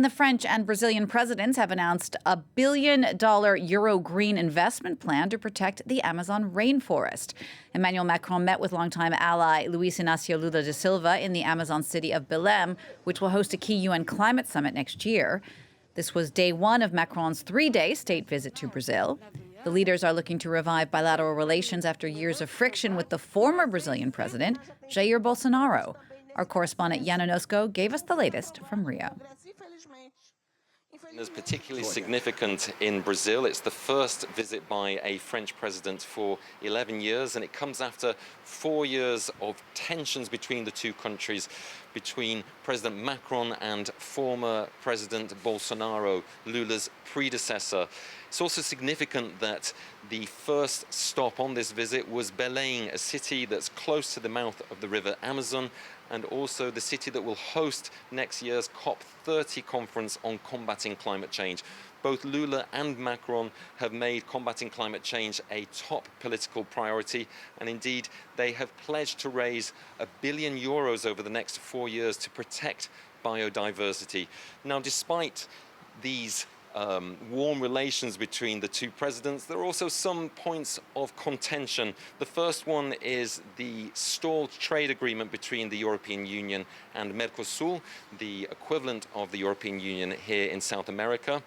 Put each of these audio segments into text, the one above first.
The French and Brazilian presidents have announced a $1 billion Euro green investment plan to protect the Amazon rainforest. Emmanuel Macron met with longtime ally Luiz Inácio Lula de Silva in the Amazon city of Belém, which will host a key UN climate summit next year. This was day one of Macron's three-day state visit to Brazil. The leaders are looking to revive bilateral relations after years of friction with the former Brazilian president, Jair Bolsonaro. Our correspondent Onoszko gave us the latest from Rio. It's particularly significant in Brazil. It's the first visit by a French president for 11 years, and it comes after 4 years of tensions between the two countries, between President Macron and former President Bolsonaro, Lula's predecessor. It's also significant that the first stop on this visit was Belém, a city that's close to the mouth of the river Amazon, and also the city that will host next year's COP30 conference on combating climate change. Both Lula and Macron have made combating climate change a top political priority, and indeed they have pledged to raise €1 billion over the next 4 years to protect biodiversity. Now, despite these warm relations between the two presidents, there are also some points of contention. The first one is the stalled trade agreement between the European Union and Mercosur, the equivalent of the European Union here in South America.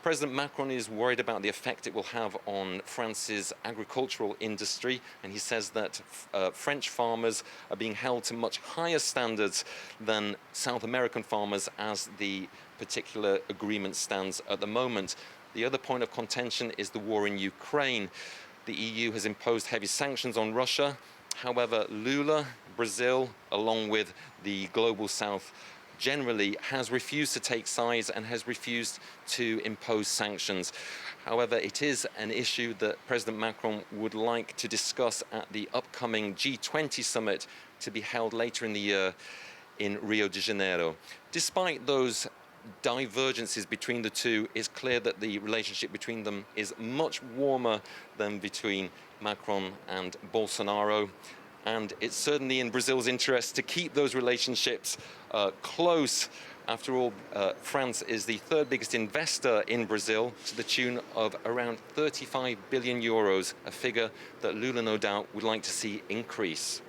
President Macron is worried about the effect it will have on France's agricultural industry, and he says that French farmers are being held to much higher standards than South American farmers as the particular agreement stands at the moment. The other point of contention is the war in Ukraine. The EU has imposed heavy sanctions on Russia. However, Lula, Brazil, along with the Global South generally, has refused to take sides and has refused to impose sanctions. However, it is an issue that President Macron would like to discuss at the upcoming G20 summit to be held later in the year in Rio de Janeiro. Despite those divergences between the two, it's clear that the relationship between them is much warmer than between Macron and Bolsonaro. And it's certainly in Brazil's interest to keep those relationships close. After all, France is the third biggest investor in Brazil, to the tune of around €35 billion, a figure that Lula no doubt would like to see increase.